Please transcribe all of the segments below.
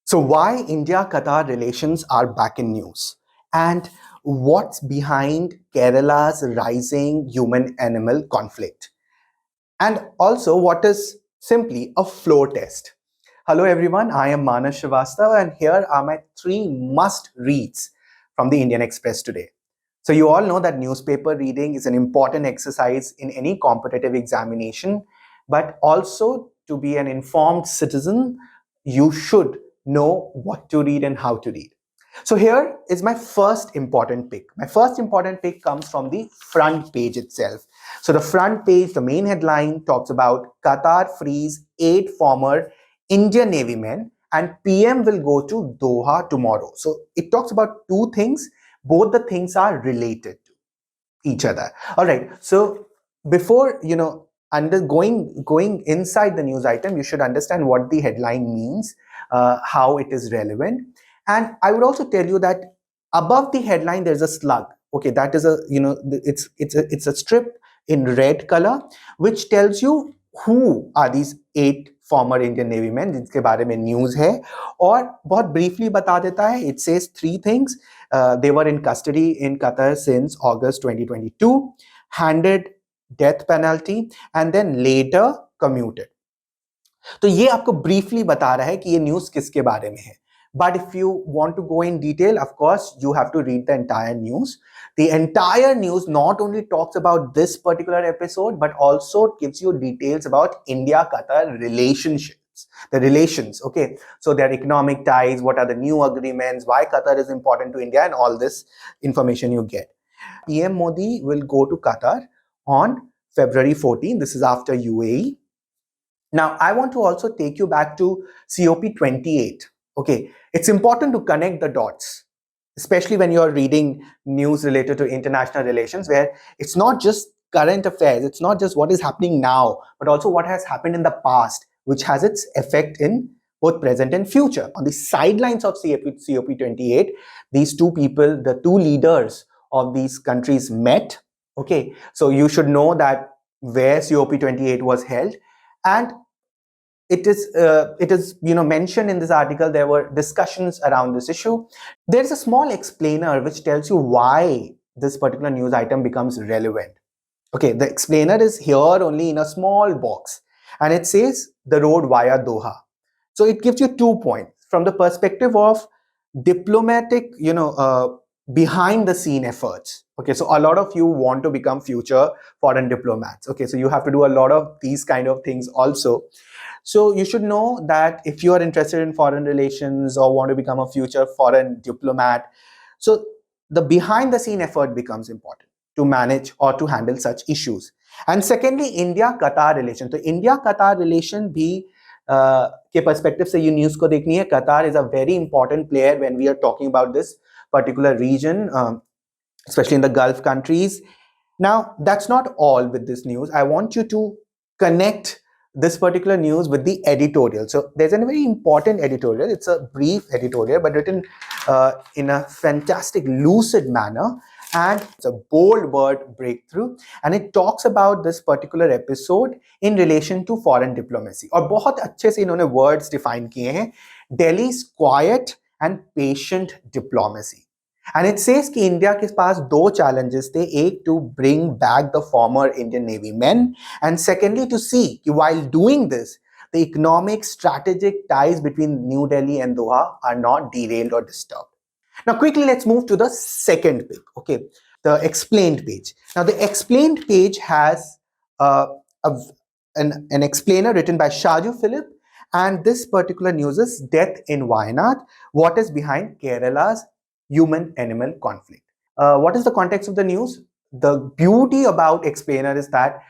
So, why India-Qatar relations are back in news? And what's behind Kerala's rising human-animal conflict? And also, what is simply a floor test? Hello, everyone. I am Manas Srivastava, and here are my three must-reads from the Indian Express today. So, you all know that newspaper reading is an important exercise in any competitive examination, but also to be an informed citizen, you should know what to read and how to read. So here is my first important pick. My first important pick comes from the front page itself. So the front page, the main headline talks about Qatar frees 8 former Indian Navy men and PM will go to Doha tomorrow. So it talks about two things. Both the things are related to each other. All right. So before going inside the news item, you should understand what the headline means, how it is relevant, and I would also tell you that above the headline there's a slug. Okay, that is it's a strip in red color which tells you who are these 8 former Indian Navy men जिनके बारे में news है और बहुत briefly बता देता है. It says 3 things. They were in custody in Qatar since August 2022, handed death penalty and then later commuted. तो ये आपको ब्रीफली बता रहा है कि ये न्यूज किसके बारे में है. But if you want to go in detail, of course, you have to read the entire news. The entire news not only talks about this particular episode, but also gives you details about India-Qatar relationships, the relations, okay? So their economic ties, what are the new agreements, why Qatar is important to India, and all this information you get. PM Modi will go to Qatar on February 14. This is after UAE. Now, I want to also take you back to COP28. Okay, it's important to connect the dots, especially when you're reading news related to international relations, where it's not just current affairs, it's not just what is happening now, but also what has happened in the past, which has its effect in both present and future. On the sidelines of COP28, these two people, the two leaders of these countries met. Okay, so you should know that where COP28 was held, and it is mentioned in this article there were discussions around this issue. There is a small explainer which tells you why this particular news item becomes relevant. Okay, the explainer is here only in a small box and it says the road via Doha. So it gives you 2 points from the perspective of diplomatic, behind the scene efforts. Okay, so a lot of you want to become future foreign diplomats. Okay, so you have to do a lot of these kind of things also. So you should know that if you are interested in foreign relations or want to become a future foreign diplomat, so the behind the scene effort becomes important to manage or to handle such issues. And secondly, India-Qatar relation. So India-Qatar relation भी के perspective से ये news को देखनी है. Qatar is a very important player when we are talking about this particular region, especially in the Gulf countries. Now, that's not all with this news. I want you to connect this particular news with the editorial. So there's a very important editorial. It's a brief editorial, but written in a fantastic, lucid manner. And it's a bold word breakthrough. And it talks about this particular episode in relation to foreign diplomacy. और बहुत अच्छे से इन्होंने words define किए हैं. Delhi's quiet and patient diplomacy. And it says कि India के पास 2 challenges थे. एक, to bring back the former Indian Navy men, and secondly to see कि while doing this, the economic strategic ties between New Delhi and Doha are not derailed or disturbed. Now quickly let's move to the second page. Okay, the explained page. Now the explained page has an explainer written by Shaju Philip, and this particular news is death in Wayanad. What is behind Kerala's human-animal conflict? What is the context of the news? The beauty about explainer is that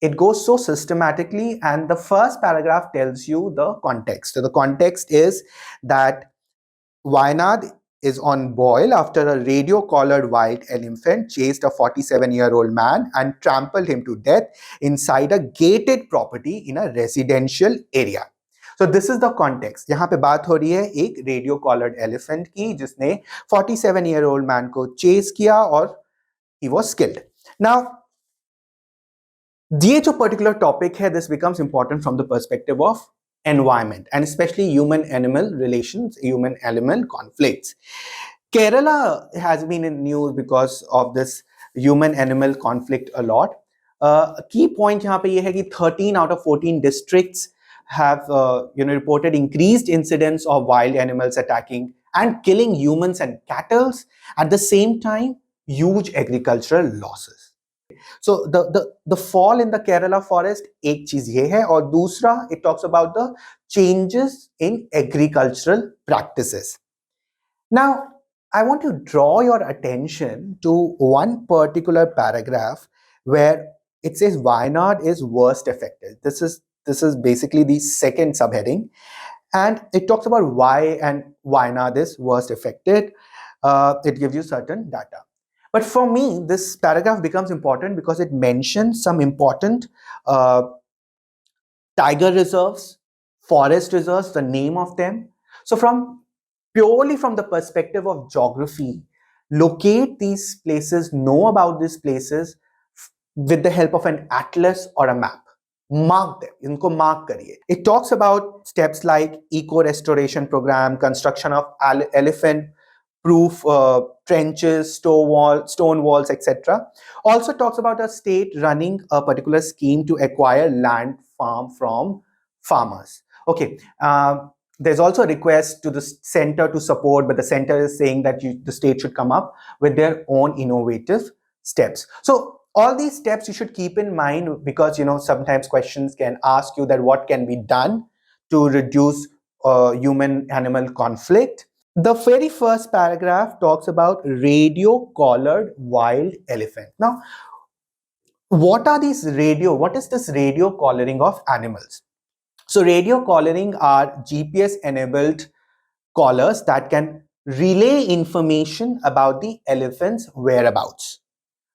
it goes so systematically, and the first paragraph tells you the context. So the context is that Wayanad is on boil after a radio-collared wild elephant chased a 47-year-old man and trampled him to death inside a gated property in a residential area. So this is the context. यहाँ पे बात हो रही है एक radio-collared elephant की जिसने 47-year-old man को chase किया और he was killed. Now, ये जो particular topic है, this becomes important from the perspective of environment, and especially human animal relations, human animal conflicts. Kerala has been in news because of this human animal conflict a lot. A key point यहाँ पे ये है कि 13 out of 14 districts have reported increased incidents of wild animals attacking and killing humans and cattle. At the same time, huge agricultural losses. So the fall in the Kerala forest एक चीज ये है, और दूसरा it talks about the changes in agricultural practices. Now, I want to draw your attention to one particular paragraph where it says Wayanad is worst affected. This is basically the second subheading, and it talks about why and Wayanad is worst affected. It gives you certain data. But for me, this paragraph becomes important because it mentions some important uh, tiger reserves, forest reserves, the name of them. So purely from the perspective of geography, locate these places, know about these places with the help of an atlas or a map. Mark them. इनको mark करिए. It talks about steps like eco restoration program, construction of elephant proof trenches, stone walls, etc. Also talks about a state running a particular scheme to acquire land farm from farmers. Okay. There's also a request to the center to support, but the center is saying that the state should come up with their own innovative steps. So all these steps you should keep in mind, because sometimes questions can ask you that what can be done to reduce human animal conflict. The very first paragraph talks about radio collared wild elephant. Now, what is this radio collaring of animals? So radio collaring are GPS enabled collars that can relay information about the elephant's whereabouts.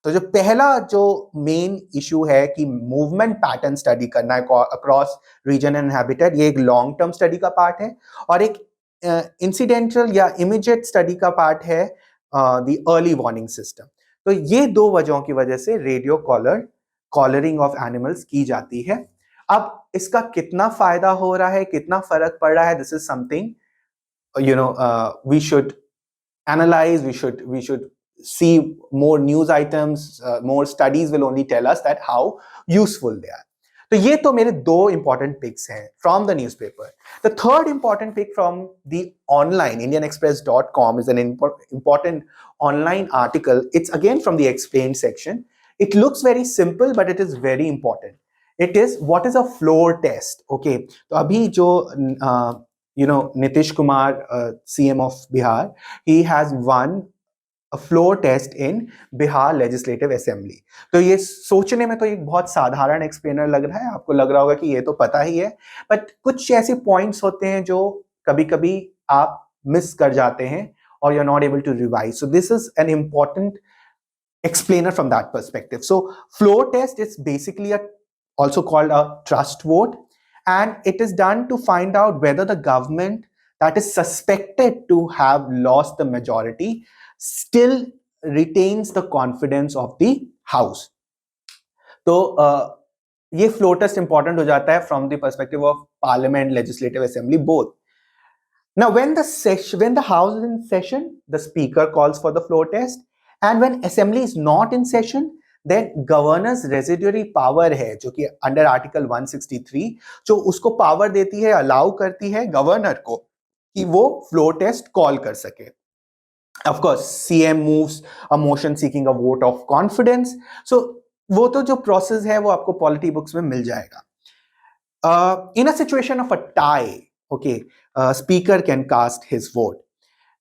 तो जो पहला जो main issue है कि movement pattern study करना है across reason and habitat, ये एक लॉन्ग टर्म स्टडी का पार्ट है, और एक इंसिडेंटल या इमीडिएट स्टडी का पार्ट है द अर्ली वार्निंग सिस्टम. तो ये दो वजहों की वजह से रेडियो कॉलरिंग ऑफ एनिमल्स की जाती है. अब इसका कितना फायदा हो रहा है, कितना फर्क पड़ रहा है, this is something we should analyze, we should see more news items, more studies will only tell us that how useful they are. तो ये तो मेरे दो important picks हैं from the newspaper. The third important pick from the online indianexpress.com is an important online article. It's again from the explained section. It looks very simple, but it is very important. It is what is a floor test. Okay, तो अभी जो Nitish Kumar, CM of Bihar, he has won a floor test in Bihar Legislative Assembly. तो ये सोचने में तो एक बहुत साधारण एक्सप्लेनर लग रहा है, आपको लग रहा होगा कि ये तो पता ही है, बट कुछ ऐसे पॉइंट्स होते हैं जो कभी-कभी आप मिस कर जाते हैं और you're not able to revise. So this is an important explainer from that perspective. So floor test is basically also called a trust vote, and it is done to find out whether the government that is suspected to have lost the majority still retains the confidence of the house. तो ये floor test important हो जाता है from the perspective of parliament, legislative assembly, both. Now when the house is in session, the speaker calls for the floor test, and when assembly is not in session, then governors residuary power है जो कि under article 163 जो उसको power देती है, allow करती है governor को कि वो फ्लोर टेस्ट कॉल कर सके. Of course CM moves a motion seeking a vote of confidence. So वो तो जो प्रोसेस है वो आपको पॉलिटी बुक्स में मिल जाएगा. In a situation of a tie, okay, speaker can cast his vote.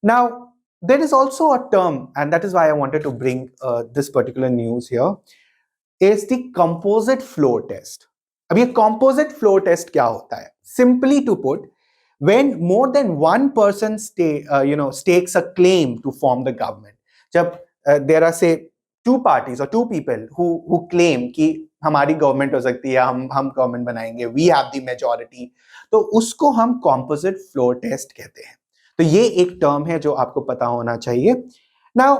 Now there is also a term, and that is why I wanted to bring this particular news here, is the composite floor test. अब ये composite floor test क्या होता है? Simply to put, when more than one person stakes a claim to form the government. जब there are say two parties or two people who claim कि हमारी government हो सकती है, हम गवर्नमेंट बनाएंगे, we have the majority, तो उसको हम composite floor test कहते हैं. तो ये एक टर्म है जो आपको पता होना चाहिए. Now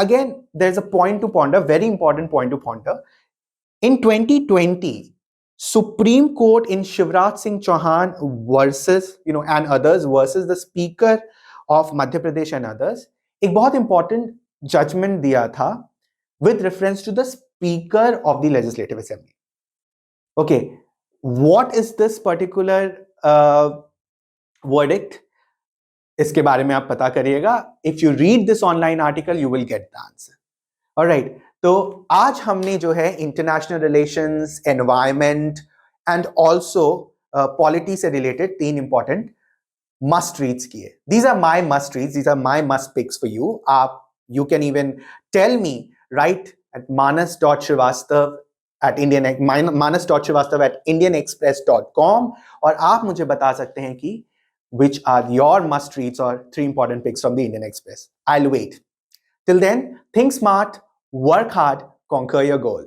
again there is a point to ponder, very important point to ponder. In 2020 Supreme Court in Shivraj Singh Chauhan versus, and others versus the Speaker of Madhya Pradesh and others, एक बहुत important judgment दिया था with reference to the Speaker of the Legislative Assembly. Okay, what is this particular verdict? इसके बारे में आप पता करिएगा. If you read this online article, you will get the answer. Alright, तो आज हमने जो है international relations, environment and also polity से रिलेटेड 3 इंपॉर्टेंट मस्ट रीड्स किए. These are my must reads, these are my must picks for you. You can even tell me, write at manas.srivastav@indianexpress.com और आप मुझे बता सकते हैं कि which are your must reads or 3 important picks from the Indian Express. I'll wait. Till then, think smart, work hard, conquer your goal.